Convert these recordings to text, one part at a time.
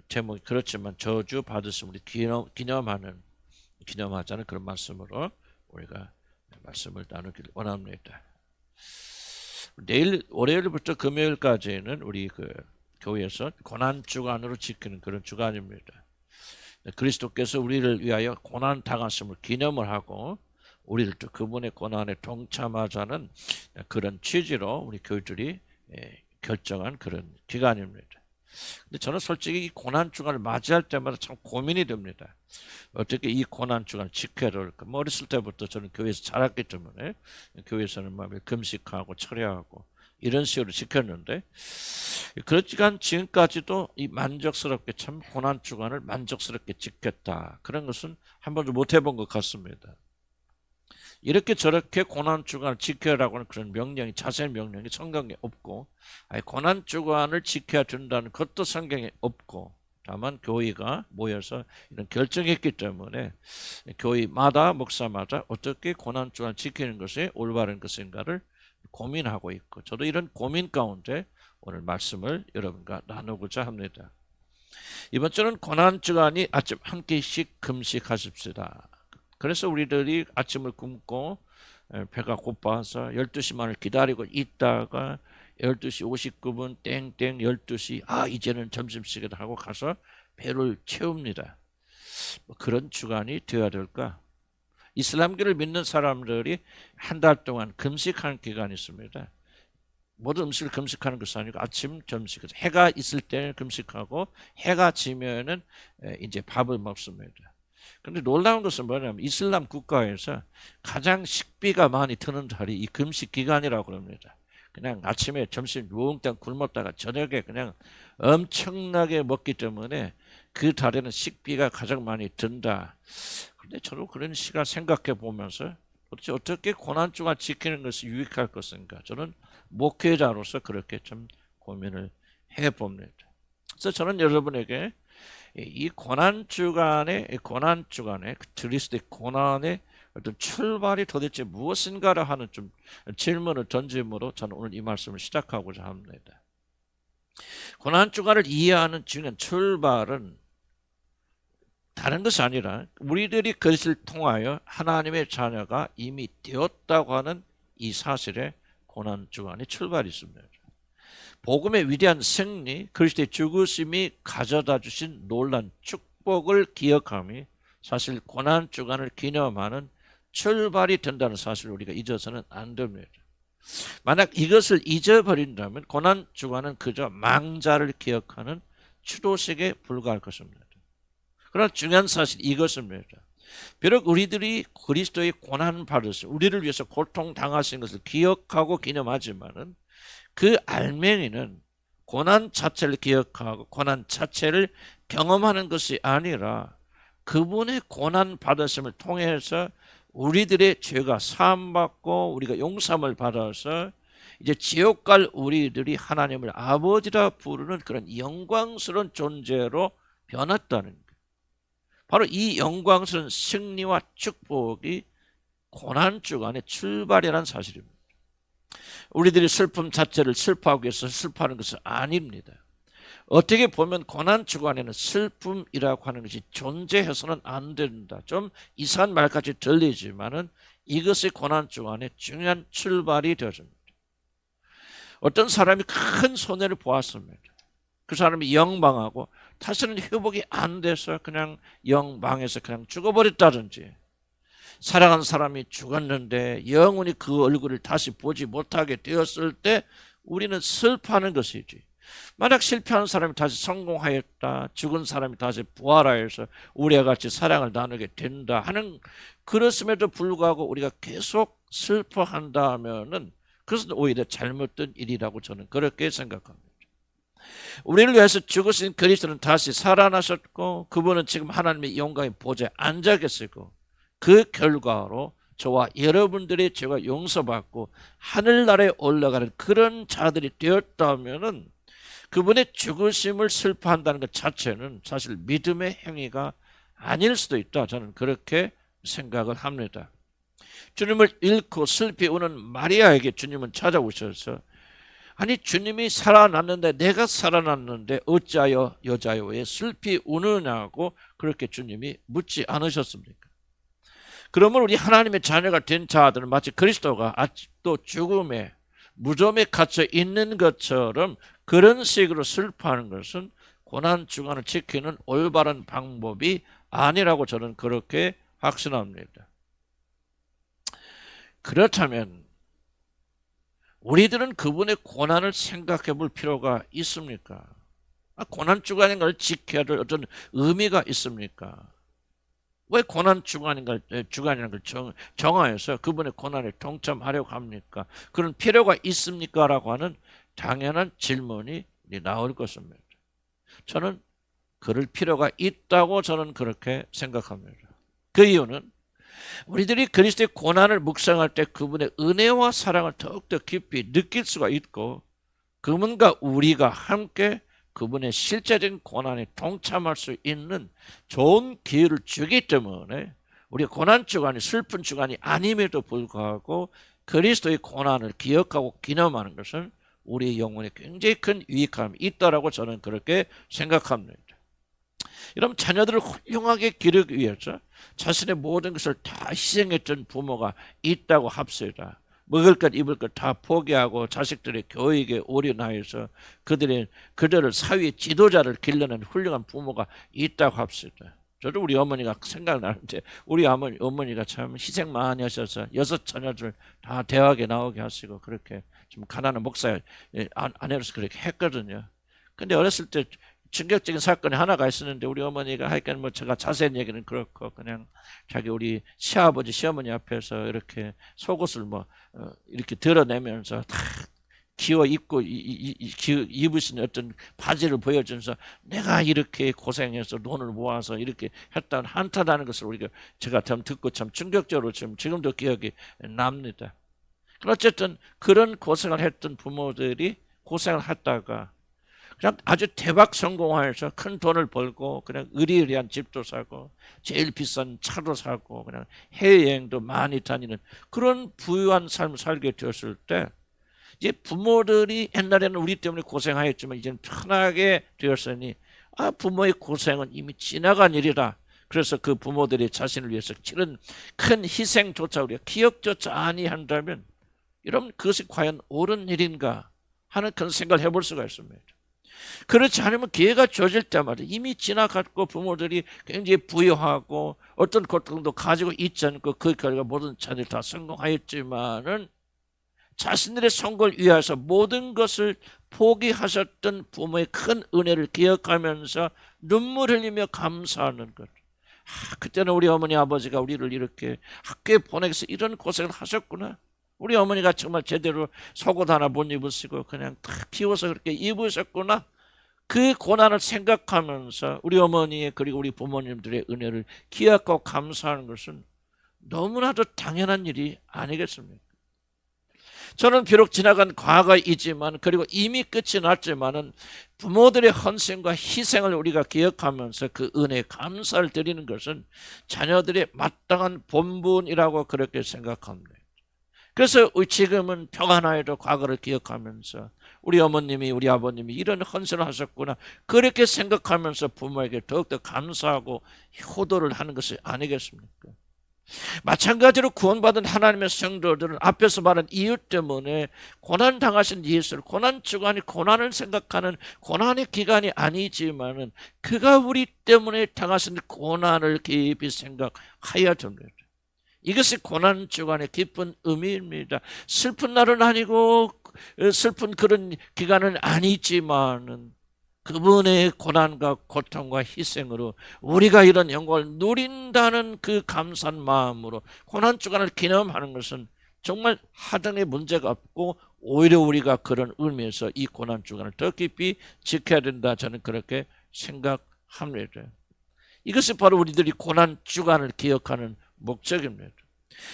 제목이 그렇지만 저주 받으심 우리 기념하자는 그런 말씀으로 우리가 말씀을 나누길 원합니다. 내일 월요일부터 금요일까지는 우리 교회에서 고난 주간으로 지키는 그런 주간입니다. 그리스도께서 우리를 위하여 고난 당하심을 기념을 하고 우리를 또 그분의 고난에 동참하자는 그런 취지로 우리 교회들이 결정한 그런 기간입니다. 근데 저는 솔직히 이 고난 주간을 맞이할 때마다 참 고민이 됩니다. 어떻게 이 고난 주간을 지켜야 될까? 어렸을 때부터 저는 교회에서 자랐기 때문에 교회에서는 마음에 금식하고 철야하고 이런 식으로 지켰는데 그렇지만 지금까지도 이 만족스럽게 참 고난 주간을 만족스럽게 지켰다. 그런 것은 한 번도 못 해본 것 같습니다. 이렇게 저렇게 고난주간을 지켜라고 하는 그런 명령이 자세한 명령이 성경에 없고 고난주간을 지켜야 된다는 것도 성경에 없고 다만 교회가 모여서 이런 결정했기 때문에 교회마다 목사마다 어떻게 고난주간을 지키는 것이 올바른 것인가를 고민하고 있고 저도 이런 고민 가운데 오늘 말씀을 여러분과 나누고자 합니다. 이번 주는 고난주간이 아침 한 끼씩 금식하십시다. 그래서 우리들이 아침을 굶고 배가 고파서 12시만을 기다리고 있다가 12시 59분 땡땡 12시 이제는 점심시간이다 하고 가서 배를 채웁니다. 그런 주간이 되어야 될까? 이슬람교를 믿는 사람들이 한 달 동안 금식하는 기간이 있습니다. 모든 음식을 금식하는 것이 아니고 아침, 점심, 해가 있을 때는 금식하고 해가 지면은 이제 밥을 먹습니다. 그런데 놀라운 것은 뭐냐면 이슬람 국가에서 가장 식비가 많이 드는 달이 이 금식 기간이라고 합니다. 그냥 아침에 점심 몽땅 굶었다가 저녁에 그냥 엄청나게 먹기 때문에 그 달에는 식비가 가장 많이 든다. 그런데 저도 그런 시간 생각해 보면서 어떻게 고난주간 지키는 것이 유익할 것인가. 저는 목회자로서 그렇게 좀 고민을 해봅니다. 그래서 저는 여러분에게 이 고난주간의 그리스도의 고난의 어떤 출발이 도대체 무엇인가를 하는 좀 질문을 던짐으로 저는 오늘 이 말씀을 시작하고자 합니다. 고난주간을 이해하는 중요한 출발은 다른 것이 아니라 우리들이 그것을 통하여 하나님의 자녀가 이미 되었다고 하는 이 사실에 고난주간의 출발이 있습니다. 복음의 위대한 승리, 그리스도의 죽으심이 가져다 주신 놀란 축복을 기억함이 사실 고난주간을 기념하는 출발이 된다는 사실을 우리가 잊어서는 안 됩니다. 만약 이것을 잊어버린다면 고난주간은 그저 망자를 기억하는 추도식에 불과할 것입니다. 그러나 중요한 사실 이것입니다. 비록 우리들이 그리스도의 고난받으신 우리를 위해서 고통당하신 것을 기억하고 기념하지만은 그 알맹이는 고난 자체를 기억하고 고난 자체를 경험하는 것이 아니라 그분의 고난 받으심을 통해서 우리들의 죄가 사함받고 우리가 용서함을 받아서 이제 지옥 갈 우리들이 하나님을 아버지라 부르는 그런 영광스러운 존재로 변했다는 거예요. 바로 이 영광스러운 승리와 축복이 고난주간의 출발이라는 사실입니다. 우리들이 슬픔 자체를 슬퍼하기 위해서 슬퍼하는 것은 아닙니다. 어떻게 보면 고난주간에는 슬픔이라고 하는 것이 존재해서는 안 된다. 좀 이상한 말까지 들리지만은 이것이 고난주간의 중요한 출발이 되어집니다. 어떤 사람이 큰 손해를 보았습니다. 그 사람이 영망하고 다시는 회복이 안 돼서 그냥 영망해서 그냥 죽어버렸다든지 사랑한 사람이 죽었는데 영원히 그 얼굴을 다시 보지 못하게 되었을 때 우리는 슬퍼하는 것이지. 만약 실패한 사람이 다시 성공하였다. 죽은 사람이 다시 부활하여서 우리와 같이 사랑을 나누게 된다 하는 그렇음에도 불구하고 우리가 계속 슬퍼한다면은 그것은 오히려 잘못된 일이라고 저는 그렇게 생각합니다. 우리를 위해서 죽으신 그리스도는 다시 살아나셨고 그분은 지금 하나님의 영광의 보좌에 앉아 계시고 그 결과로 저와 여러분들의 죄가 용서받고 하늘나라에 올라가는 그런 자들이 되었다면은 그분의 죽으심을 슬퍼한다는 것 자체는 사실 믿음의 행위가 아닐 수도 있다. 저는 그렇게 생각을 합니다. 주님을 잃고 슬피 우는 마리아에게 주님은 찾아오셔서 아니 주님이 살아났는데 내가 살아났는데 어찌하여 여자여 왜 슬피 우느냐고 그렇게 주님이 묻지 않으셨습니까? 그러면 우리 하나님의 자녀가 된 자들은 마치 그리스도가 아직도 죽음에 무덤에 갇혀 있는 것처럼 그런 식으로 슬퍼하는 것은 고난주간을 지키는 올바른 방법이 아니라고 저는 그렇게 확신합니다. 그렇다면 우리들은 그분의 고난을 생각해 볼 필요가 있습니까? 고난주간인 걸 지켜야 될 어떤 의미가 있습니까? 왜 고난주간이라는 걸 정하여서 그분의 고난에 동참하려고 합니까? 그런 필요가 있습니까? 라고 하는 당연한 질문이 나올 것입니다. 저는 그럴 필요가 있다고 저는 그렇게 생각합니다. 그 이유는 우리들이 그리스도의 고난을 묵상할 때 그분의 은혜와 사랑을 더욱더 깊이 느낄 수가 있고 그분과 우리가 함께 그분의 실제적인 고난에 동참할 수 있는 좋은 기회를 주기 때문에 우리가 고난주간이 슬픈 주간이 아님에도 불구하고 그리스도의 고난을 기억하고 기념하는 것은 우리의 영혼에 굉장히 큰 유익함이 있다라고 저는 그렇게 생각합니다. 여러분 자녀들을 훌륭하게 기르기 위해서 자신의 모든 것을 다 희생했던 부모가 있다고 합시다. 먹을 것 입을 것 다 포기하고 자식들의 교육에 올인하여서 그들을 사회의 지도자를 길러낸 훌륭한 부모가 있다고 합시다. 저도 우리 어머니가 생각나는데 우리 어머니가 참 희생 많이 하셔서 6 자녀들 다 대학에 나오게 하시고 그렇게 좀 가난한 목사 아내로서 그렇게 했거든요. 근데 어렸을 때 충격적인 사건이 하나가 있었는데 우리 어머니가 하여간 뭐 제가 자세한 얘기는 그렇고 그냥 자기 우리 시아버지 시어머니 앞에서 이렇게 속옷을 이렇게 드러내면서 다 기어 입고 입으신 어떤 바지를 보여주면서 내가 이렇게 고생해서 돈을 모아서 이렇게 했다는 한탄하는 것을 제가 참 듣고 참 충격적으로 지금도 기억이 납니다. 어쨌든 그런 고생을 했던 부모들이 고생을 했다가 그냥 아주 대박 성공하여서 큰 돈을 벌고 그냥 의리의리한 집도 사고 제일 비싼 차도 사고 그냥 해외여행도 많이 다니는 그런 부유한 삶을 살게 되었을 때 이제 부모들이 옛날에는 우리 때문에 고생하였지만 이제는 편하게 되었으니 부모의 고생은 이미 지나간 일이라 그래서 그 부모들이 자신을 위해서 치른 큰 희생조차 우리가 기억조차 아니한다면 여러분 그것이 과연 옳은 일인가 하는 그런 생각을 해볼 수가 있습니다. 그렇지 않으면 기회가 주어질 때마다 이미 지나갔고 부모들이 굉장히 부유하고 어떤 고통도 가지고 있지 않고 그 결과 모든 자녀들이 다 성공하였지만은 자신들의 성공을 위해서 모든 것을 포기하셨던 부모의 큰 은혜를 기억하면서 눈물 흘리며 감사하는 것. 그때는 우리 어머니 아버지가 우리를 이렇게 학교에 보내기 위해서 이런 고생을 하셨구나. 우리 어머니가 정말 제대로 속옷 하나 못 입으시고 그냥 다 비워서 그렇게 입으셨구나. 그 고난을 생각하면서 우리 어머니의 그리고 우리 부모님들의 은혜를 기억하고 감사하는 것은 너무나도 당연한 일이 아니겠습니까? 저는 비록 지나간 과거이지만 그리고 이미 끝이 났지만은 부모들의 헌신과 희생을 우리가 기억하면서 그 은혜에 감사를 드리는 것은 자녀들의 마땅한 본분이라고 그렇게 생각합니다. 그래서 지금은 평안하여도 과거를 기억하면서 우리 어머님이 우리 아버님이 이런 헌신을 하셨구나 그렇게 생각하면서 부모에게 더욱더 감사하고 효도를 하는 것이 아니겠습니까? 마찬가지로 구원받은 하나님의 성도들은 앞에서 말한 이유 때문에 고난당하신 예수를 고난주간이 고난을 생각하는 고난의 기간이 아니지만은 그가 우리 때문에 당하신 고난을 깊이 생각하여야 됩니다. 이것이 고난주간의 깊은 의미입니다. 슬픈 날은 아니고 슬픈 그런 기간은 아니지만은 그분의 고난과 고통과 희생으로 우리가 이런 영광을 누린다는 그 감사한 마음으로 고난주간을 기념하는 것은 정말 하등의 문제가 없고 오히려 우리가 그런 의미에서 이 고난주간을 더 깊이 지켜야 된다 저는 그렇게 생각합니다. 이것이 바로 우리들이 고난주간을 기억하는 목적입니다.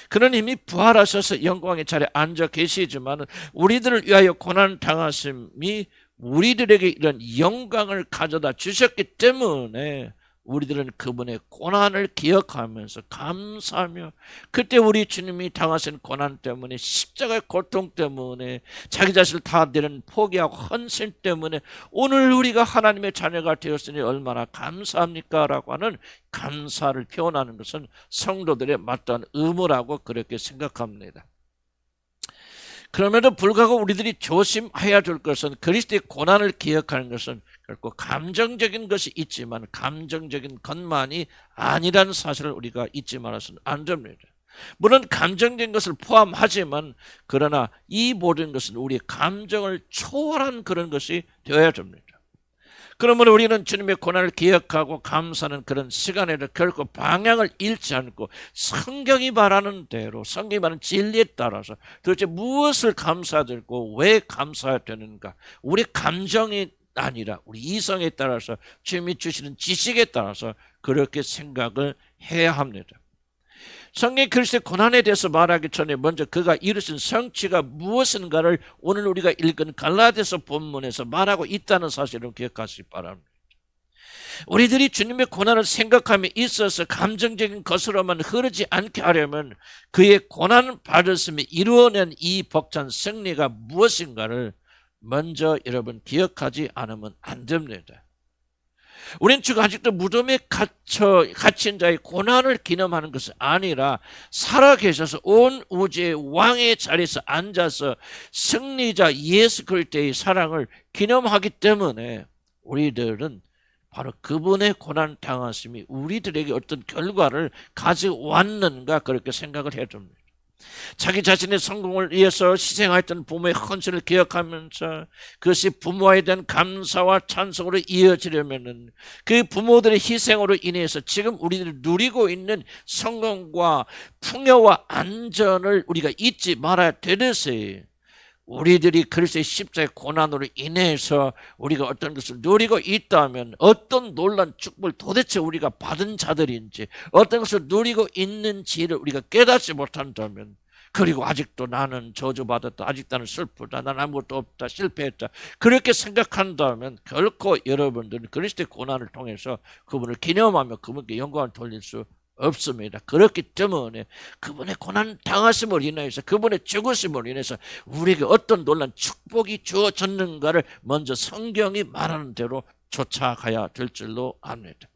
그는 이미 부활하셔서 영광의 자리에 앉아 계시지만 우리들을 위하여 고난 당하심이 우리들에게 이런 영광을 가져다 주셨기 때문에 우리들은 그분의 고난을 기억하면서 감사하며, 그때 우리 주님이 당하신 고난 때문에, 십자가의 고통 때문에, 자기 자신을 다 내는 포기하고 헌신 때문에 오늘 우리가 하나님의 자녀가 되었으니 얼마나 감사합니까? 라고 하는 감사를 표현하는 것은 성도들의 마땅한 의무라고 그렇게 생각합니다. 그럼에도 불구하고 우리들이 조심해야 될 것은, 그리스도의 고난을 기억하는 것은 결코 감정적인 것이 있지만 감정적인 것만이 아니라는 사실을 우리가 잊지 말아서는 안 됩니다. 물론 감정적인 것을 포함하지만, 그러나 이 모든 것은 우리의 감정을 초월한 그런 것이 되어야 됩니다. 그러면 우리는 주님의 고난을 기억하고 감사하는 그런 시간에도 결코 방향을 잃지 않고 성경이 말하는 대로, 성경이 말하는 진리에 따라서 도대체 무엇을 감사드리고 왜 감사해야 되는가, 우리 감정이 아니라 우리 이성에 따라서, 주님이 주시는 지식에 따라서 그렇게 생각을 해야 합니다. 성경이 그리스도의 고난에 대해서 말하기 전에 먼저 그가 이루신 성취가 무엇인가를 오늘 우리가 읽은 갈라디아서 본문에서 말하고 있다는 사실을 기억하시기 바랍니다. 우리들이 주님의 고난을 생각함에 있어서 감정적인 것으로만 흐르지 않게 하려면 그의 고난 받으심이 이루어낸 이 벅찬 승리가 무엇인가를 먼저 여러분 기억하지 않으면 안 됩니다. 우리는 지금 아직도 무덤에 갇힌 자의 고난을 기념하는 것이 아니라 살아계셔서 온 우주의 왕의 자리에서 앉아서 승리자 예수 그리스도의 사랑을 기념하기 때문에 우리들은 바로 그분의 고난 당하심이 우리들에게 어떤 결과를 가져왔는가, 그렇게 생각을 해야 됩니다. 자기 자신의 성공을 위해서 희생하였던 부모의 헌신을 기억하면서 그것이 부모에 대한 감사와 찬송으로 이어지려면 그 부모들의 희생으로 인해서 지금 우리들이 누리고 있는 성공과 풍요와 안전을 우리가 잊지 말아야 되듯이, 우리들이 그리스도의 십자가의 고난으로 인해서 우리가 어떤 것을 누리고 있다면, 어떤 놀라운 축복을 도대체 우리가 받은 자들인지, 어떤 것을 누리고 있는지를 우리가 깨닫지 못한다면, 그리고 아직도 나는 저주받았다, 아직도 나는 슬프다, 나는 아무것도 없다, 실패했다, 그렇게 생각한다면 결코 여러분들은 그리스도의 고난을 통해서 그분을 기념하며 그분께 영광을 돌릴 수 없습니다. 그렇기 때문에 그분의 고난 당하심을 인해서, 그분의 죽으심을 인해서 우리에게 어떤 놀라운 축복이 주어졌는가를 먼저 성경이 말하는 대로 쫓아가야 될 줄로 압니다.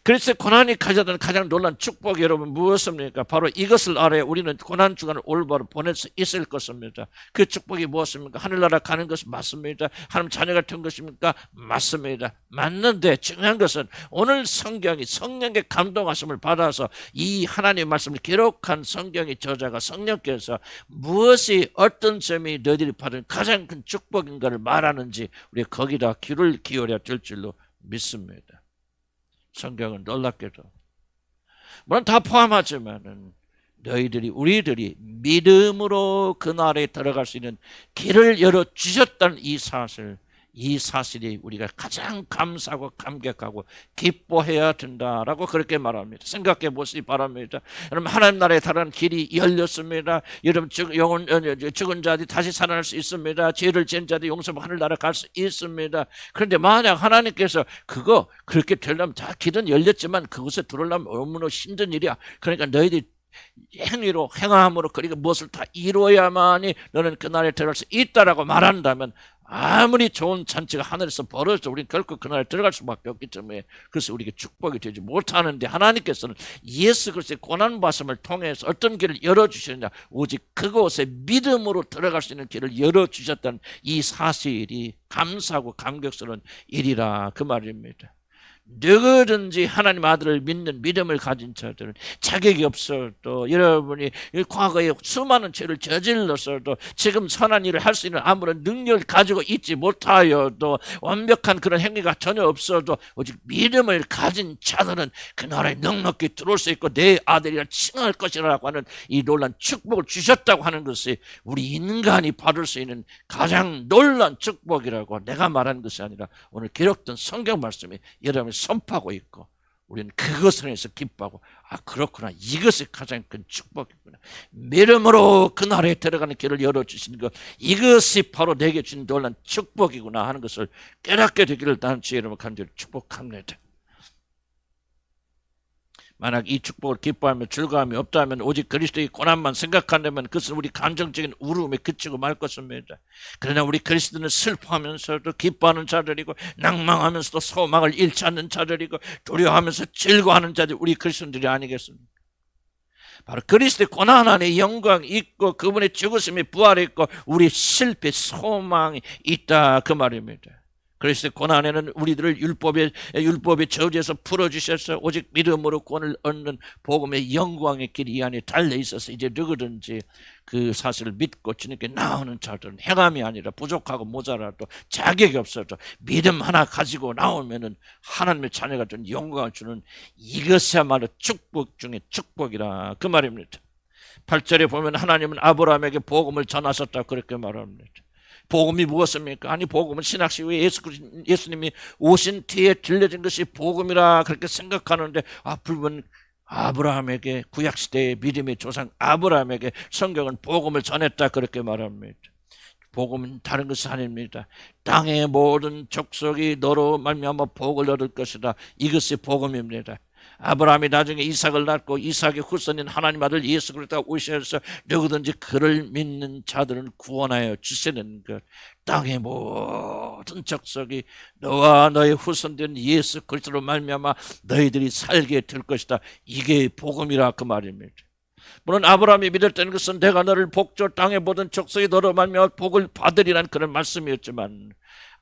그래서 고난이 가져다는 가장 놀라운 축복이 여러분 무엇입니까? 바로 이것을 알아야 우리는 고난 주간을 올바로 보낼 수 있을 것입니다. 그 축복이 무엇입니까? 하늘나라 가는 것이 맞습니다. 하나님 자녀가 된 것입니까? 맞습니다. 맞는데 중요한 것은 오늘 성경이 성령의 감동하심을 받아서 이 하나님의 말씀을 기록한 성경의 저자가 성령께서 무엇이, 어떤 점이 너희들이 받은 가장 큰 축복인가를 말하는지 우리가 거기다 귀를 기울여야 될 줄로 믿습니다. 성경은 놀랍게도 물론 다 포함하지만은 우리들이 믿음으로 그날에 들어갈 수 있는 길을 열어 주셨다는 이 사실이 우리가 가장 감사하고 감격하고 기뻐해야 된다라고 그렇게 말합니다. 생각해 보시기 바랍니다. 여러분, 하나님 나라에 달하는 길이 열렸습니다. 여러분, 죽은 자들이 다시 살아날 수 있습니다. 죄를 지은 자들이 용서받고 하늘나라 갈 수 있습니다. 그런데 만약 하나님께서 그렇게 되려면 다 길은 열렸지만 그것에 들어오려면 너무나 힘든 일이야. 그러니까 너희들이 행함으로 그리고 무엇을 다 이루어야만이 너는 그날에 들어갈 수 있다라고 말한다면, 아무리 좋은 잔치가 하늘에서 벌어져도 우리는 결코 그날에 들어갈 수밖에 없기 때문에, 그래서 우리에게 축복이 되지 못하는데, 하나님께서는 예수 그리스도의 고난받음을 통해서 어떤 길을 열어주셨냐, 오직 그곳에 믿음으로 들어갈 수 있는 길을 열어주셨다는 이 사실이 감사하고 감격스러운 일이라 그 말입니다. 누구든지 하나님 아들을 믿는 믿음을 가진 자들은 자격이 없어도, 여러분이 과거에 수많은 죄를 저질렀어도, 지금 선한 일을 할 수 있는 아무런 능력을 가지고 있지 못하여도, 완벽한 그런 행위가 전혀 없어도 오직 믿음을 가진 자들은 그 나라에 넉넉히 들어올 수 있고 내 아들이라 칭할 것이라고 하는 이 놀라운 축복을 주셨다고 하는 것이 우리 인간이 받을 수 있는 가장 놀라운 축복이라고 내가 말하는 것이 아니라 오늘 기록된 성경 말씀이 여러분이 선포하고 있고, 우리는 그것을 해서 기뻐하고, 그렇구나, 이것이 가장 큰 축복이구나, 믿음으로 그 나라에 들어가는 길을 열어주신 것, 이것이 바로 내게 주신 놀라운 축복이구나 하는 것을 깨닫게 되기를 나는 주의 이름으로 간절히 축복합니다. 만약 이 축복을 기뻐하며 즐거움이 없다면 오직 그리스도의 고난만 생각한다면 그것은 우리 감정적인 울음에 그치고 말 것입니다. 그러나 우리 그리스도는 슬퍼하면서도 기뻐하는 자들이고 낭망하면서도 소망을 잃지 않는 자들이고 두려워하면서 즐거워하는 자들, 우리 그리스도인들이 아니겠습니까? 바로 그리스도의 고난 안에 영광이 있고 그분의 죽으심이 부활이 있고 우리 실패 소망이 있다, 그 말입니다. 그리스도의 고난에는 우리들을 율법의 저주에서 풀어주셔서 오직 믿음으로 구원을 얻는 복음의 영광의 길이 이 안에 달려 있어서 이제 누구든지 그 사실을 믿고 주님께 나오는 자들은 행함이 아니라 부족하고 모자라도 자격이 없어도 믿음 하나 가지고 나오면은 하나님의 자녀가 된 영광을 주는 이것이야말로 축복 중에 축복이라, 그 말입니다. 8절에 보면 하나님은 아브라함에게 복음을 전하셨다, 그렇게 말합니다. 복음이 무엇입니까? 아니, 복음은 신학식 외에 예수님이 오신 뒤에 들려진 것이 복음이라 그렇게 생각하는데, 불문 아브라함에게, 구약시대의 믿음의 조상 아브라함에게 성경은 복음을 전했다, 그렇게 말합니다. 복음은 다른 것이 아닙니다. 땅의 모든 족속이 너로 말미암아 복을 얻을 것이다, 이것이 복음입니다. 아브라함이 나중에 이삭을 낳고 이삭의 후손인 하나님 아들 예수 그리스도가 오셔서 누구든지 그를 믿는 자들은 구원하여 주시는 것, 땅의 모든 족속이 너와 너의 후손된 예수 그리스도로 말미암아 너희들이 살게 될 것이다, 이게 복음이라, 그 말입니다. 물론 아브라함이 믿었다는 것은 내가 너를 복조 땅의 모든 족속이 너로 말미암아 복을 받으리라는 그런 말씀이었지만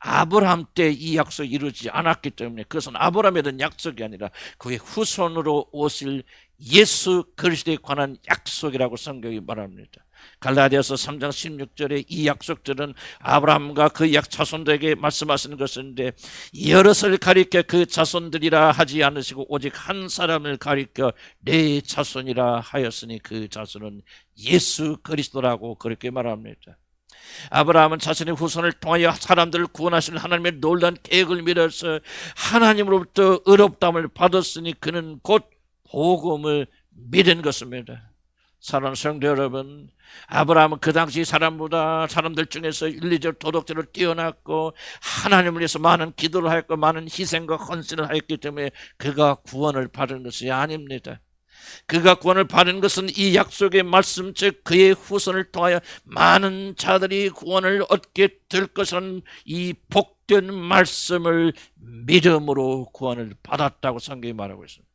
아브라함 때 이 약속이 이루어지지 않았기 때문에 그것은 아브라함에 대한 약속이 아니라 그의 후손으로 오실 예수 그리스도에 관한 약속이라고 성경이 말합니다. 갈라디아서 3장 16절에 이 약속들은 아브라함과 그 자손들에게 말씀하시는 것인데 여럿을 가리켜 그 자손들이라 하지 않으시고 오직 한 사람을 가리켜 내 자손이라 하였으니 그 자손은 예수 그리스도라고 그렇게 말합니다. 아브라함은 자신의 후손을 통하여 사람들을 구원하시는 하나님의 놀라운 계획을 믿어서 하나님으로부터 의롭다함을 받았으니 그는 곧 복음을 믿은 것입니다. 사랑하는 성도 여러분, 아브라함은 그 당시 사람들 중에서 윤리적 도덕적으로 뛰어났고 하나님을 위해서 많은 기도를 하였고 많은 희생과 헌신을 하였기 때문에 그가 구원을 받은 것이 아닙니다. 그가 구원을 받은 것은 이 약속의 말씀, 즉 그의 후손을 통하여 많은 자들이 구원을 얻게 될 것이라는 이 복된 말씀을 믿음으로 구원을 받았다고 성경이 말하고 있습니다.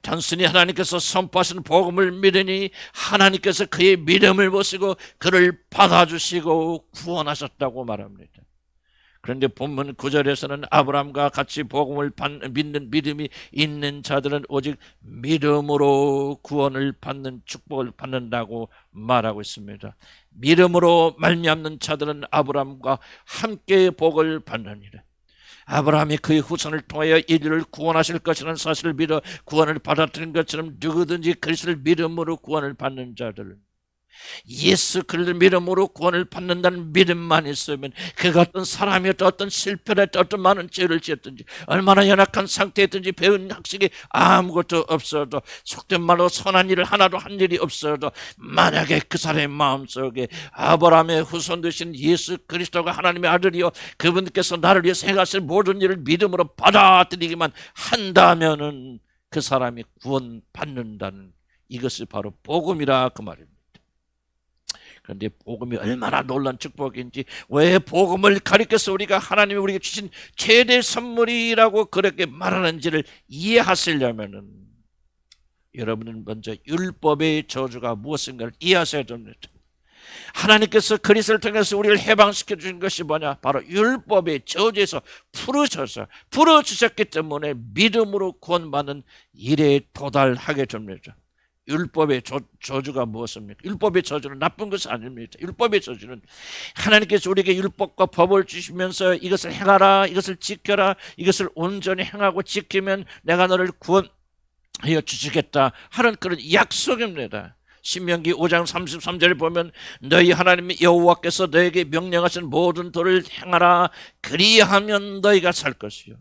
단순히 하나님께서 선포하신 복음을 믿으니 하나님께서 그의 믿음을 보시고 그를 받아주시고 구원하셨다고 말합니다. 그런데 본문 9절에서는 아브라함과 같이 복음을 믿는 믿음이 있는 자들은 오직 믿음으로 구원을 받는 축복을 받는다고 말하고 있습니다. 믿음으로 말미암는 자들은 아브라함과 함께 복을 받느니라. 아브라함이 그의 후손을 통하여 이들을 구원하실 것이라는 사실을 믿어 구원을 받았던 것처럼 누구든지 그리스도를 믿음으로 구원을 받는 자들은 예수 그리스도를 믿음으로 구원을 받는다는 믿음만 있으면 그가 어떤 사람이었든 어떤 실패를 했든 어떤 많은 죄를 지었든지 얼마나 연약한 상태였든지 배운 학식이 아무것도 없어도 속된 말로 선한 일을 하나도 한 일이 없어도 만약에 그 사람의 마음속에 아브라함의 후손 되신 예수 그리스도가 하나님의 아들이요 그분께서 나를 위해서 행하실 모든 일을 믿음으로 받아들이기만 한다면은 그 사람이 구원받는다는 이것이 바로 복음이라, 그 말입니다. 그런데 복음이 얼마나 놀라운 축복인지, 왜 복음을 가리켜서 우리가 하나님이 우리에게 주신 최대 선물이라고 그렇게 말하는지를 이해하시려면은 여러분은 먼저 율법의 저주가 무엇인가를 이해하셔야 됩니다. 하나님께서 그리스도를 통해서 우리를 해방시켜 주신 것이 뭐냐? 바로 율법의 저주에서 풀어주셨기 때문에 믿음으로 구원받는 일에 도달하게 됩니다. 율법의 저주가 무엇입니까? 율법의 저주는 나쁜 것이 아닙니다. 율법의 저주는 하나님께서 우리에게 율법과 법을 주시면서 이것을 행하라, 이것을 지켜라, 이것을 온전히 행하고 지키면 내가 너를 구원하여 주시겠다 하는 그런 약속입니다. 신명기 5장 33절에 보면 너희 하나님 여호와께서 너에게 명령하신 모든 도를 행하라, 그리하면 너희가 살 것이요.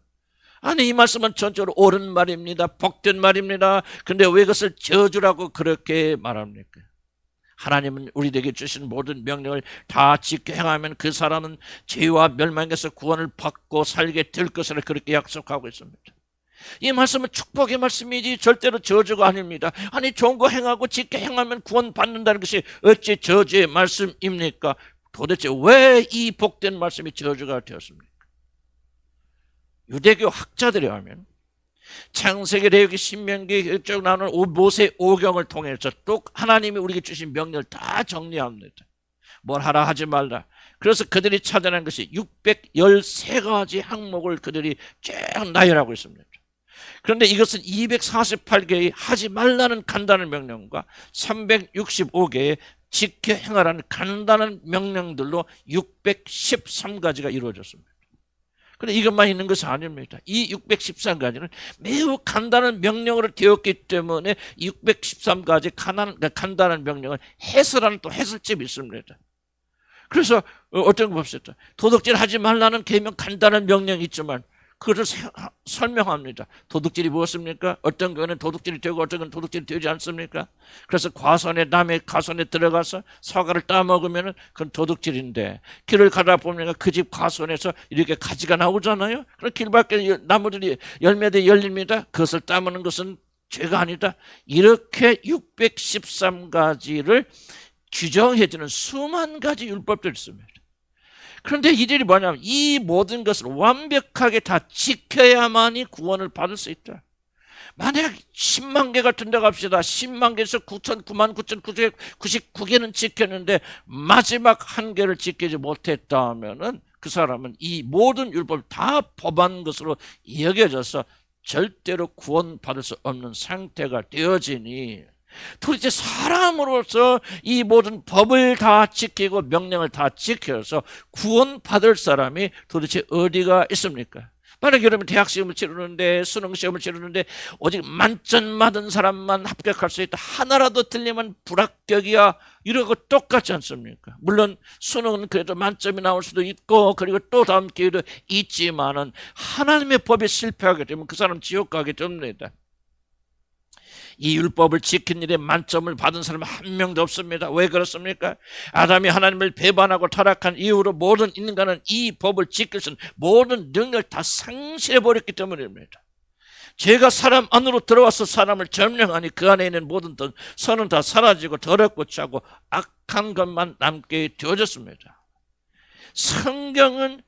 아니, 이 말씀은 전적으로 옳은 말입니다. 복된 말입니다. 그런데 왜 그것을 저주라고 그렇게 말합니까? 하나님은 우리에게 주신 모든 명령을 다 지켜 행하면 그 사람은 죄와 멸망에서 구원을 받고 살게 될 것을 그렇게 약속하고 있습니다. 이 말씀은 축복의 말씀이지 절대로 저주가 아닙니다. 아니 좋은 거 행하고 지켜 행하면 구원받는다는 것이 어찌 저주의 말씀입니까? 도대체 왜 이 복된 말씀이 저주가 되었습니까? 유대교 학자들이 하면 창세기, 레위기, 신명기 쭉 나오는 모세 오경을 통해서 또 하나님이 우리에게 주신 명령을 다 정리합니다. 뭘 하라 하지 말라. 그래서 그들이 찾아낸 것이 613가지 항목을 그들이 쭉 나열하고 있습니다. 그런데 이것은 248개의 하지 말라는 간단한 명령과 365개의 지켜 행하라는 간단한 명령들로 613가지가 이루어졌습니다. 그런데 이것만 있는 것이 아닙니다. 이 613가지는 매우 간단한 명령으로 되었기 때문에 613가지 간단한 명령을 해설하는 또 해설집이 있습니다. 그래서 어떤 거 봅시다. 도둑질 하지 말라는 계명 간단한 명령이 있지만 그것을 설명합니다. 도둑질이 무엇입니까? 어떤 경우는 도둑질이 되고 어떤 경우는 도둑질이 되지 않습니까? 그래서 남의 가손에 들어가서 사과를 따먹으면 그건 도둑질인데, 길을 가다 보면 그 집 가손에서 이렇게 가지가 나오잖아요. 그럼 길 밖에 나무들이 열매들이 열립니다. 그것을 따먹는 것은 죄가 아니다. 이렇게 613가지를 규정해주는 수만 가지 율법들이 있습니다. 그런데 이들이 뭐냐면 이 모든 것을 완벽하게 다 지켜야만이 구원을 받을 수 있다. 만약 10만 개 같은 데 갑시다. 10만 개에서 99,999개는 지켰는데 마지막 한 개를 지키지 못했다 하면은 그 사람은 이 모든 율법을 다 범한 것으로 여겨져서 절대로 구원받을 수 없는 상태가 되어지니, 도대체 사람으로서 이 모든 법을 다 지키고 명령을 다 지켜서 구원받을 사람이 도대체 어디가 있습니까? 만약 여러분 대학시험을 치르는데, 수능시험을 치르는데 오직 만점 맞은 사람만 합격할 수 있다. 하나라도 틀리면 불합격이야. 이러고 똑같지 않습니까? 물론 수능은 그래도 만점이 나올 수도 있고 그리고 또 다음 기회도 있지만은 하나님의 법에 실패하게 되면 그 사람 지옥 가게 됩니다. 이 율법을 지킨 일에 만점을 받은 사람은 한 명도 없습니다. 왜 그렇습니까? 아담이 하나님을 배반하고 타락한 이후로 모든 인간은 이 법을 지킬 수 있는 모든 능력을 다 상실해버렸기 때문입니다. 죄가 사람 안으로 들어와서 사람을 점령하니 그 안에 있는 모든 선은 다 사라지고 더럽고 차고 악한 것만 남게 되어졌습니다. 성경은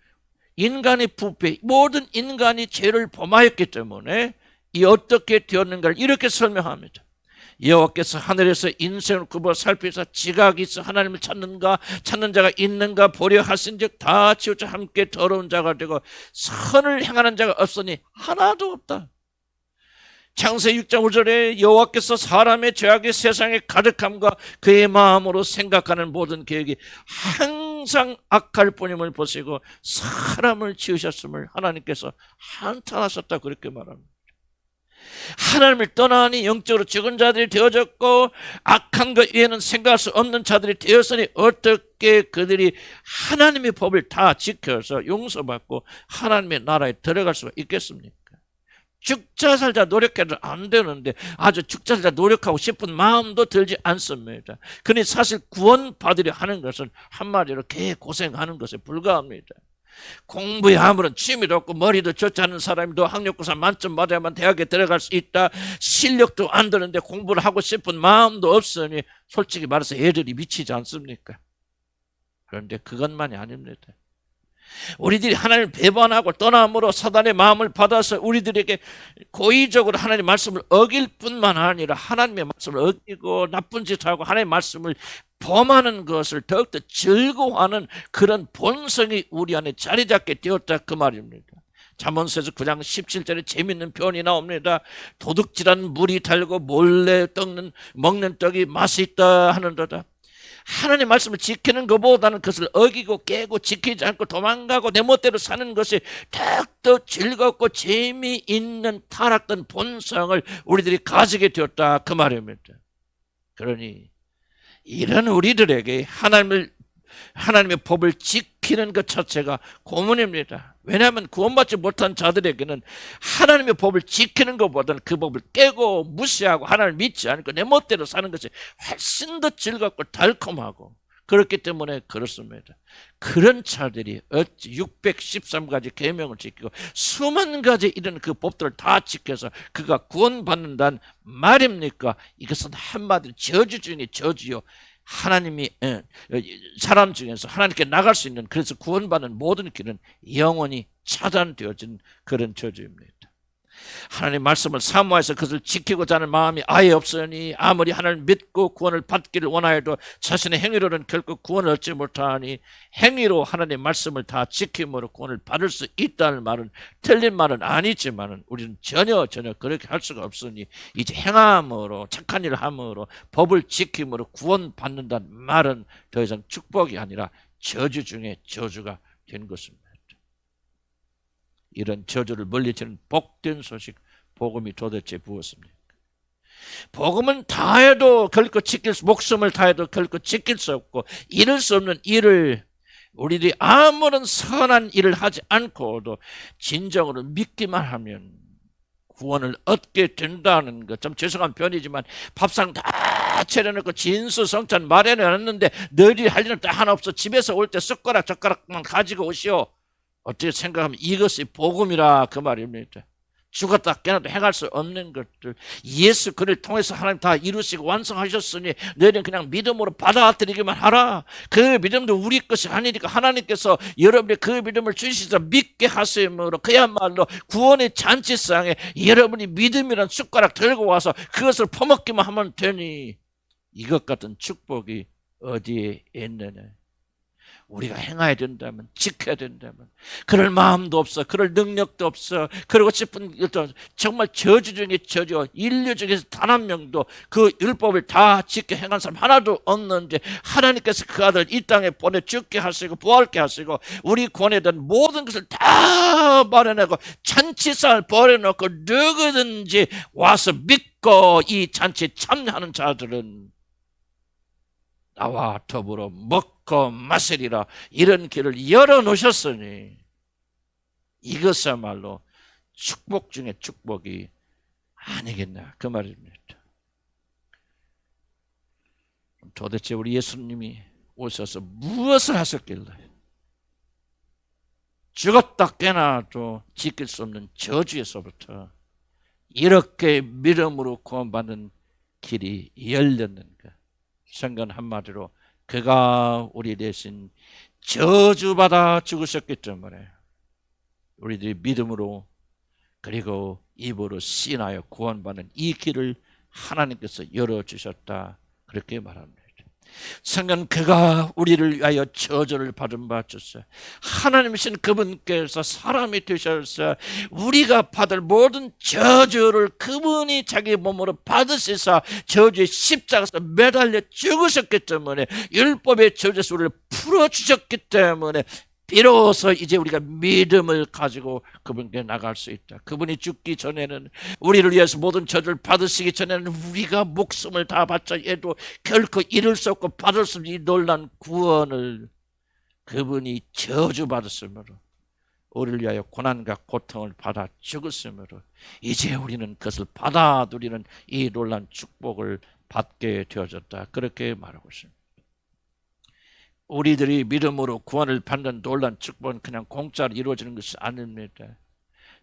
인간의 부패, 모든 인간이 죄를 범하였기 때문에 이 어떻게 되었는가를 이렇게 설명합니다. 여호와께서 하늘에서 인생을 굽어 살피사 지각이 있어 하나님을 찾는 자가 있는가 보려 하신즉 다 치우쳐 함께 더러운 자가 되고 선을 행하는 자가 없으니 하나도 없다. 창세기 6장 5절에 여호와께서 사람의 죄악이 세상에 가득함과 그의 마음으로 생각하는 모든 계획이 항상 악할 뿐임을 보시고 사람을 지으셨음을 하나님께서 한탄하셨다, 그렇게 말합니다. 하나님을 떠나니 영적으로 죽은 자들이 되어졌고 악한 것 외에는 생각할 수 없는 자들이 되었으니 어떻게 그들이 하나님의 법을 다 지켜서 용서받고 하나님의 나라에 들어갈 수가 있겠습니까? 죽자 살자 노력해도 안 되는데 아주 죽자 살자 노력하고 싶은 마음도 들지 않습니다. 그러니 사실 구원받으려 하는 것은 한마디로 개 고생하는 것에 불과합니다. 공부에 아무런 취미도 없고 머리도 좋지 않은 사람도 학력고사 만점 받아야만 대학에 들어갈 수 있다. 실력도 안 되는데 공부를 하고 싶은 마음도 없으니 솔직히 말해서 애들이 미치지 않습니까? 그런데 그것만이 아닙니다. 우리들이 하나님을 배반하고 떠남으로 사단의 마음을 받아서 우리들에게 고의적으로 하나님의 말씀을 어길 뿐만 아니라 하나님의 말씀을 어기고 나쁜 짓을 하고 하나님의 말씀을 범하는 것을 더욱더 즐거워하는 그런 본성이 우리 안에 자리 잡게 되었다, 그 말입니다. 잠언서에서 9장 17절에 재밌는 표현이 나옵니다. 도둑질한 물이 달고 몰래 먹는 떡이 맛이 있다 하는도다. 하나님의 말씀을 지키는 것보다는 그것을 어기고 깨고 지키지 않고 도망가고 내 멋대로 사는 것이 더욱더 즐겁고 재미있는 타락된 본성을 우리들이 가지게 되었다, 그 말입니다. 그러니 이런 우리들에게 하나님의 법을 지키는 것 자체가 고문입니다. 왜냐하면 구원받지 못한 자들에게는 하나님의 법을 지키는 것보다는 그 법을 깨고 무시하고 하나님을 믿지 않고 내 멋대로 사는 것이 훨씬 더 즐겁고 달콤하고 그렇기 때문에 그렇습니다. 그런 자들이 어찌 613가지 계명을 지키고 수만 가지 이런 그 법들을 다 지켜서 그가 구원받는다는 말입니까? 이것은 한마디로 저주 중에 저주요. 하나님이 사람 중에서 하나님께 나갈 수 있는, 그래서 구원받는 모든 길은 영원히 차단되어진 그런 저주입니다. 하나님 말씀을 사모해서 그것을 지키고자 하는 마음이 아예 없으니 아무리 하나님을 믿고 구원을 받기를 원하여도 자신의 행위로는 결코 구원을 얻지 못하니, 행위로 하나님의 말씀을 다 지킴으로 구원을 받을 수 있다는 말은 틀린 말은 아니지만 우리는 전혀 그렇게 할 수가 없으니 이제 행함으로, 착한 일을 함으로, 법을 지킴으로 구원받는다는 말은 더 이상 축복이 아니라 저주 중에 저주가 된 것입니다. 이런 저주를 멀리치는 복된 소식, 복음이 도대체 무엇입니까? 복음은 다해도 결코 목숨을 다해도 결코 지킬 수 없고, 이룰 수 없는 일을 우리들이 아무런 선한 일을 하지 않고도 진정으로 믿기만 하면 구원을 얻게 된다는 것. 좀 죄송한 편이지만 밥상 다 차려놓고 진수성찬 마련해놨는데 너희들이 할 일은 딱 하나 없어. 집에서 올 때 숟가락 젓가락만 가지고 오시오. 어떻게 생각하면 이것이 복음이라 그 말입니다. 죽었다 깨어나도 행할 수 없는 것들, 예수 그를 통해서 하나님 다 이루시고 완성하셨으니 너희는 그냥 믿음으로 받아들이기만 하라. 그 믿음도 우리 것이 아니니까 하나님께서 여러분의 그 믿음을 주시자 믿게 하심으로 그야말로 구원의 잔치상에 여러분이 믿음이란 숟가락 들고 와서 그것을 퍼먹기만 하면 되니, 이것 같은 축복이 어디에 있느냐. 우리가 행해야 된다면, 지켜야 된다면, 그럴 마음도 없어, 그럴 능력도 없어, 그러고 싶은, 정말 저주 중에 저주, 인류 중에서 단 한 명도 그 율법을 다 지켜 행한 사람 하나도 없는데 하나님께서 그 아들 이 땅에 보내 죽게 하시고 부활케 하시고 우리 구원에 대한 모든 것을 다 마련하고 잔치상을 벌여놓고 누구든지 와서 믿고 이 잔치에 참여하는 자들은 나와 더불어 먹고 마시리라, 이런 길을 열어놓으셨으니 이것야말로 축복 중에 축복이 아니겠나 그 말입니다. 도대체 우리 예수님이 오셔서 무엇을 하셨길래 죽었다 깨나도 지킬 수 없는 저주에서부터 이렇게 믿음으로 구원받는 길이 열렸는가? 성경 한마디로 그가 우리 대신 저주받아 죽으셨기 때문에 우리들이 믿음으로 그리고 입으로 신하여 구원받는 이 길을 하나님께서 열어주셨다, 그렇게 말합니다. 성경 그가 우리를 위하여 저주를 받은 바 주사 하나님이신 그분께서 사람이 되셔서 우리가 받을 모든 저주를 그분이 자기 몸으로 받으시사 저주의 십자가에서 매달려 죽으셨기 때문에, 율법의 저주에서 우리를 풀어주셨기 때문에 비로소 이제 우리가 믿음을 가지고 그분께 나갈 수 있다. 그분이 죽기 전에는, 우리를 위해서 모든 저주를 받으시기 전에는 우리가 목숨을 다 바쳐 해도 결코 이룰 수 없고 받을 수 없는 이 놀라운 구원을 그분이 저주받았으므로, 우리를 위하여 고난과 고통을 받아 죽었으므로 이제 우리는 그것을 받아들이는 이 놀라운 축복을 받게 되어졌다, 그렇게 말하고 있습니다. 우리들이 믿음으로 구원을 받는 놀라운 축복은 그냥 공짜로 이루어지는 것이 아닙니다.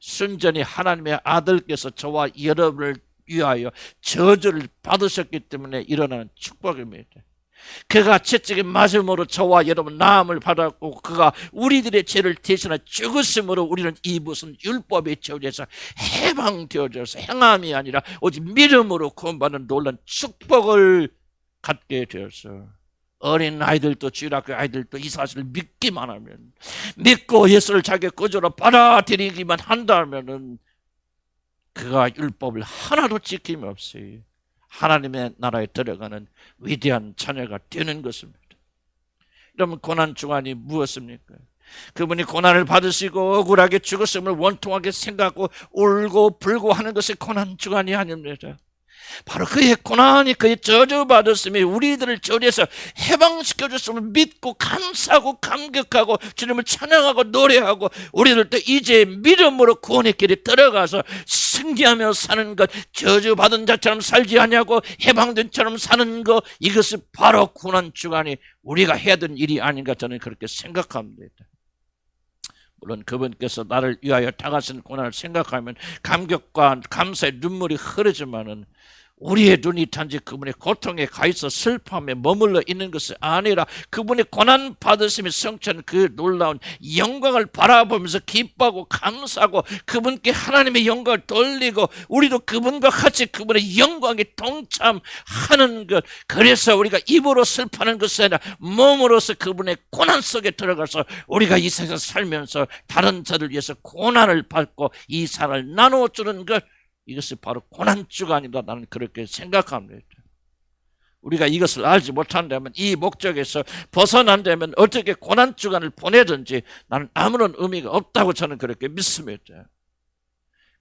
순전히 하나님의 아들께서 저와 여러분을 위하여 저주를 받으셨기 때문에 일어나는 축복입니다. 그가 채찍에 맞음으로 저와 여러분 나음을 받았고 그가 우리들의 죄를 대신하여 죽으심으로 우리는 이 무슨 율법의 저주에서 해방되어져서 행함이 아니라 오직 믿음으로 구원받는 놀라운 축복을 갖게 되어서, 어린 아이들도 주일학교 아이들도 이 사실을 믿기만 하면, 믿고 예수를 자기의 구주로 받아들이기만 한다면은 그가 율법을 하나도 지킴이 없이 하나님의 나라에 들어가는 위대한 자녀가 되는 것입니다. 여러분, 고난 주간이 무엇입니까? 그분이 고난을 받으시고 억울하게 죽었음을 원통하게 생각하고 울고 불고 하는 것이 고난 주간이 아닙니다. 바로 그의 고난이, 그의 저주받았음이 우리들을 저주에서 해방시켜 줬음을 믿고 감사하고 감격하고 주님을 찬양하고 노래하고 우리들도 이제 믿음으로 구원의 길에 들어가서 승리하며 사는 것, 저주받은 자처럼 살지 아니하고 해방된 자처럼 사는 것, 이것이 바로 고난주간이 우리가 해야 되는 일이 아닌가 저는 그렇게 생각합니다. 물론 그분께서 나를 위하여 당하신 고난을 생각하면 감격과 감사의 눈물이 흐르지만은 우리의 눈이 단지 그분의 고통에 가 있어 슬픔에 머물러 있는 것이 아니라 그분의 고난 받으심이 성취한 그 놀라운 영광을 바라보면서 기뻐하고 감사하고 그분께 하나님의 영광을 돌리고 우리도 그분과 같이 그분의 영광에 동참하는 것, 그래서 우리가 입으로 슬퍼하는 것이 아니라 몸으로서 그분의 고난 속에 들어가서 우리가 이 세상에서 살면서 다른 자들 위해서 고난을 받고 이 사랑을 나누어주는 것, 이것이 바로 고난주간이다. 나는 그렇게 생각합니다. 우리가 이것을 알지 못한다면, 이 목적에서 벗어난다면 어떻게 고난주간을 보내든지 나는 아무런 의미가 없다고 저는 그렇게 믿습니다.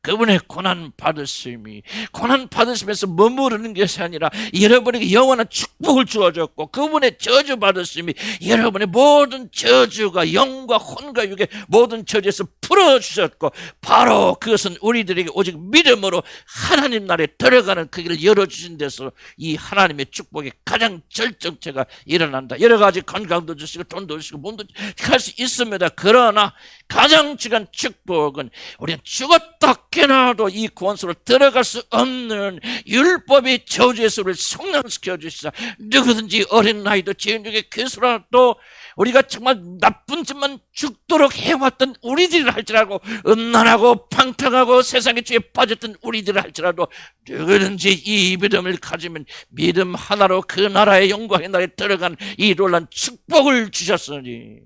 그분의 고난 받으시면서 머무르는 것이 아니라 여러분에게 영원한 축복을 주어줬고, 그분의 저주 받으심이 여러분의 모든 저주가 영과 혼과 육의 모든 저주에서 풀어주셨고, 바로 그것은 우리들에게 오직 믿음으로 하나님 나라에 들어가는 그 길을 열어주신 데서 이 하나님의 축복의 가장 절정체가 일어난다. 여러 가지 건강도 주시고 돈도 주시고 몸도 할 수 있습니다. 그러나 가장 중요한 축복은 우리는 죽었다 깨나도 이 구원소로 들어갈 수 없는 율법의 저주에서 우리를 성량시켜 주시자. 누구든지 어린 나이도 죄인 중에 괴수라도 우리가 정말 나쁜 짓만 죽도록 해왔던 우리들을 할지라도, 음란하고 방탕하고 세상의 죄에 빠졌던 우리들을 할지라도 누구든지 이 믿음을 가지면 믿음 하나로 그 나라의 영광의 나라에 들어간 이 놀란 축복을 주셨으니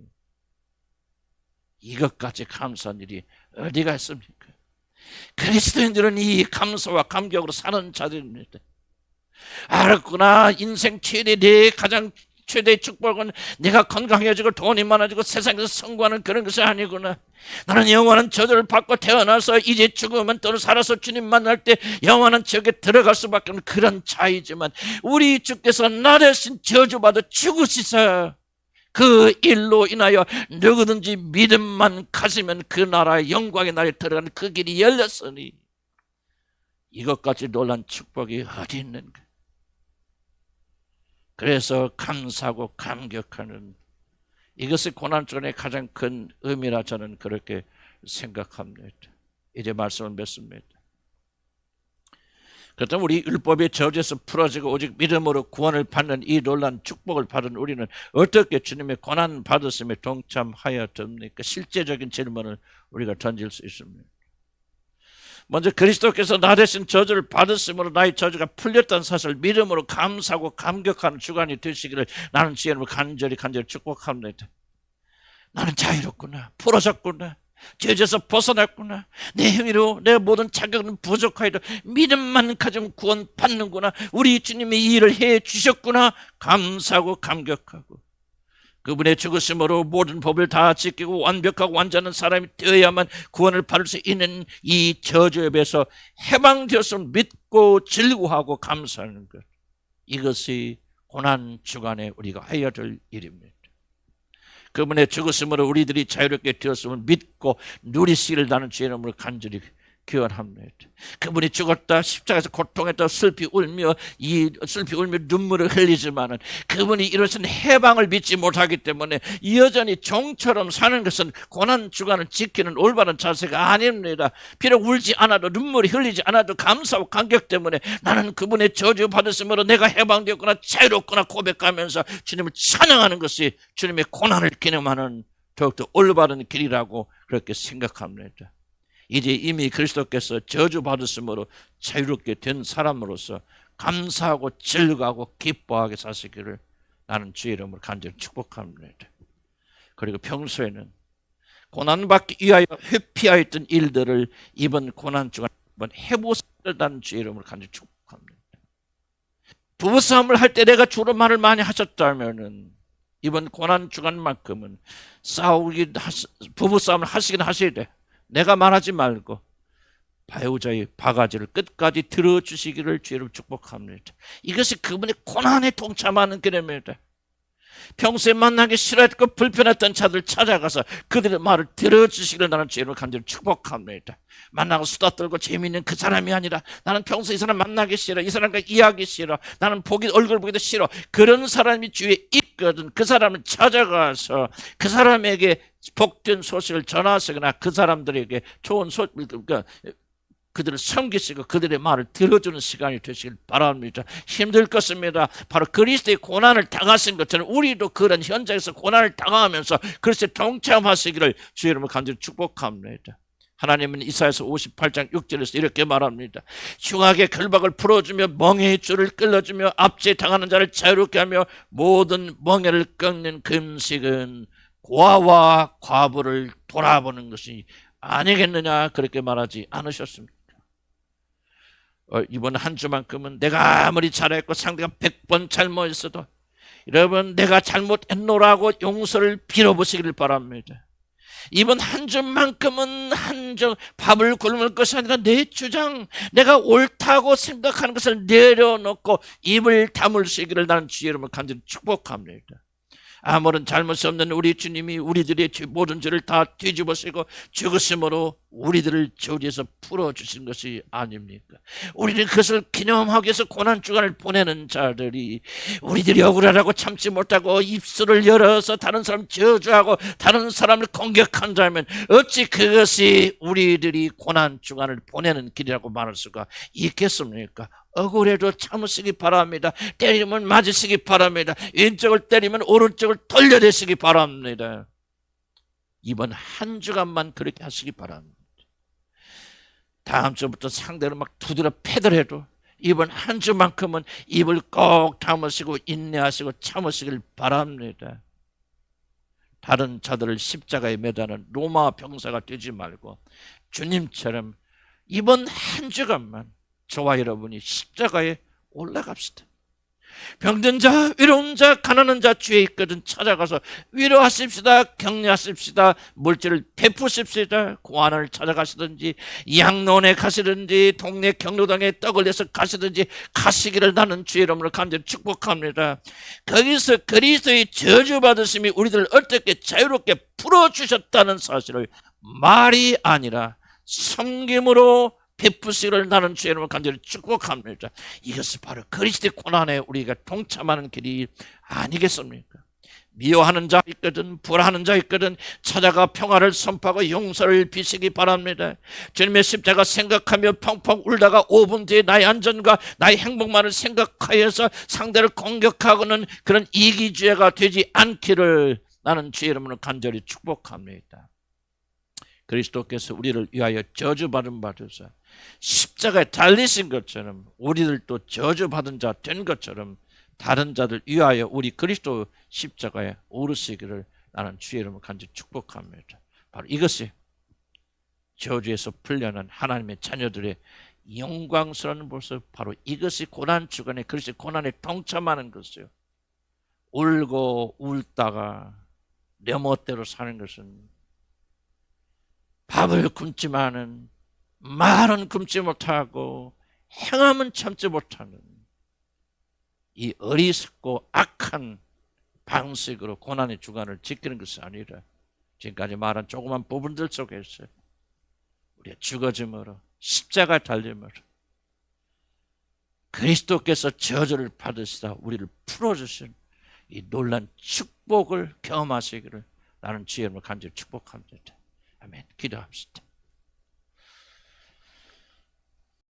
이것까지 감사한 일이 어디가 있습니까? 그리스도인들은 이 감사와 감격으로 사는 자들입니다. 알았구나. 인생 가장 최대의 축복은 내가 건강해지고 돈이 많아지고 세상에서 성공하는 그런 것이 아니구나. 나는 영원한 저주를 받고 태어나서 이제 죽으면 또는 살아서 주님 만날 때 영원한 지옥에 들어갈 수밖에 없는 그런 자이지만, 우리 주께서 나 대신 저주받아 죽으시사 그 일로 인하여 누구든지 믿음만 가지면 그 나라의 영광의 날에 들어가는 그 길이 열렸으니 이것까지 놀란 축복이 어디 있는가. 그래서 감사하고 감격하는 이것이 고난주간의 가장 큰 의미라 저는 그렇게 생각합니다. 이제 말씀을 맺습니다. 그렇다면 우리 율법의 저주에서 풀어지고 오직 믿음으로 구원을 받는 이 놀란 축복을 받은 우리는 어떻게 주님의 고난 받으심에 동참하여 됩니까? 실제적인 질문을 우리가 던질 수 있습니다. 먼저 그리스도께서 나 대신 저주를 받으심으로 나의 저주가 풀렸다는 사실을 믿음으로 감사하고 감격하는 주간이 되시기를 나는 주님을 간절히 축복합니다. 나는 자유롭구나, 풀어졌구나, 죄에서 벗어났구나, 내 행위로 내 모든 자격은 부족하여도 믿음만 가지면 구원 받는구나, 우리 주님이 이 일을 해 주셨구나, 감사하고 감격하고 그분의 죽으심으로 모든 법을 다 지키고 완벽하고 완전한 사람이 되어야만 구원을 받을 수 있는 이 저주에서 해방되었음을 믿고 즐거워하고 감사하는 것, 이것이 고난주간에 우리가 해야 될 일입니다. 그분의 죽으심으로 우리들이 자유롭게 되었음을 믿고 누리시기를 나는 주의 이름으로 간절히 기원합니다. 그분이 죽었다, 십자가에서 고통했다, 슬피 울며 눈물을 흘리지만은 그분이 이루신 해방을 믿지 못하기 때문에 여전히 종처럼 사는 것은 고난 주간을 지키는 올바른 자세가 아닙니다. 비록 울지 않아도, 눈물이 흘리지 않아도 감사와 감격 때문에 나는 그분의 저주 받으심으로 내가 해방되었구나, 자유롭구나 고백하면서 주님을 찬양하는 것이 주님의 고난을 기념하는 더욱더 올바른 길이라고 그렇게 생각합니다. 이제 이미 그리스도께서 저주받으심으로 자유롭게 된 사람으로서 감사하고 즐거워하고 기뻐하게 사시기를 나는 주의 이름으로 간절히 축복합니다. 그리고 평소에는 고난받기 위하여 회피하였던 일들을 이번 고난주간 한번 해보시라는 주의 이름으로 간절히 축복합니다. 부부싸움을 할 때 내가 주로 말을 많이 하셨다면은 이번 고난주간만큼은 부부싸움을 하시긴 하셔야 돼. 내가 말하지 말고 배우자의 바가지를 끝까지 들어주시기를 주로 축복합니다. 이것이 그분의 고난에 동참하는 길입니다. 평소에 만나기 싫어했고 불편했던 자들 찾아가서 그들의 말을 들어주시기를 나는 주님을 간절히 축복합니다. 만나고 수다 떨고 재미있는 그 사람이 아니라 나는 평소에 이 사람 만나기 싫어, 이 사람과 이야기 싫어, 나는 얼굴 보기도 싫어, 그런 사람이 주위에 있거든. 그 사람을 찾아가서 그 사람에게 복된 소식을 전하시거나 그 사람들에게 좋은 소식, 그들을 섬기시고 그들의 말을 들어주는 시간이 되시길 바랍니다. 힘들 것입니다. 바로 그리스도의 고난을 당하신 것처럼 우리도 그런 현장에서 고난을 당하면서 그리스도에 동참하시기를 주의 이름으로 간절히 축복합니다. 하나님은 이사야서 58장 6절에서 이렇게 말합니다. 흉악의 결박을 풀어주며 멍에의 줄을 끌어주며 압제에 당하는 자를 자유롭게 하며 모든 멍에를 꺾는 금식은 고아와 과부를 돌아보는 것이 아니겠느냐, 그렇게 말하지 않으셨습니까? 이번 한 주만큼은 내가 아무리 잘했고 상대가 100번 잘못했어도 여러분 내가 잘못했노라고 용서를 빌어보시기를 바랍니다. 이번 한 주만큼은 밥을 굶을 것이 아니라 내 주장, 내가 옳다고 생각하는 것을 내려놓고 입을 다물시기를 나는 주의 이름으로 간절히 축복합니다. 아무런 잘못이 없는 우리 주님이 우리들의 모든 죄를 다 뒤집으시고 죽으심으로 우리들을 저리에서 풀어주신 것이 아닙니까? 우리는 그것을 기념하기 위해서 고난주간을 보내는 자들이 우리들이 억울하다고 참지 못하고 입술을 열어서 다른 사람 저주하고 다른 사람을 공격한다면 어찌 그것이 우리들이 고난주간을 보내는 길이라고 말할 수가 있겠습니까? 억울해도 참으시기 바랍니다. 때리면 맞으시기 바랍니다. 왼쪽을 때리면 오른쪽을 돌려대시기 바랍니다. 이번 한 주간만 그렇게 하시기 바랍니다. 다음 주부터 상대를 막 두드려 패더라도 이번 한 주만큼은 입을 꼭 다무시고 인내하시고 참으시길 바랍니다. 다른 자들을 십자가에 매다는 로마 병사가 되지 말고 주님처럼 이번 한 주간만 저와 여러분이 십자가에 올라갑시다. 병든 자, 외로운 자, 가난한 자 주에 있거든 찾아가서 위로하십시다, 격려하십시다, 물질을 베푸십시다. 고아원을 찾아가시든지 양로원에 가시든지 동네 경로당에 떡을 내서 가시든지 가시기를 나는 주의 이름으로 간절히 축복합니다. 거기서 그리스도의 저주받으심이 우리들을 어떻게 자유롭게 풀어주셨다는 사실을 말이 아니라 섬김으로 베푸시기를 나는 주의 이름으로 간절히 축복합니다. 이것이 바로 그리스도의 고난에 우리가 동참하는 길이 아니겠습니까? 미워하는 자 있거든, 불하는 자 있거든 찾아가 평화를 선포하고 용서를 비시기 바랍니다. 주님의 십자가 생각하며 펑펑 울다가 5분 뒤에 나의 안전과 나의 행복만을 생각하여서 상대를 공격하고는 그런 이기주의가 되지 않기를 나는 주의 이름으로 간절히 축복합니다. 그리스도께서 우리를 위하여 저주받은 바 되사 십자가에 달리신 것처럼 우리들도 저주받은 자 된 것처럼 다른 자들 위하여 우리 그리스도 십자가에 오르시기를 나는 주의 이름으로 간절히 축복합니다. 바로 이것이 저주에서 풀려난 하나님의 자녀들의 영광스러운 모습, 바로 이것이 고난주간에 그리스도의 고난에 동참하는 것이요. 울고 울다가 내 멋대로 사는 것은 밥을 굶지만은 말은 굶지 못하고 행함은 참지 못하는 이 어리석고 악한 방식으로 고난의 주간을 지키는 것이 아니라 지금까지 말한 조그만 부분들 속에서 우리가 죽어짐으로 십자가 달림으로 그리스도께서 저주를 받으시다 우리를 풀어주신 이 놀란 축복을 경험하시기를 나는 주의 이름으로 간절히 축복합니다. 아멘. 기도합시다.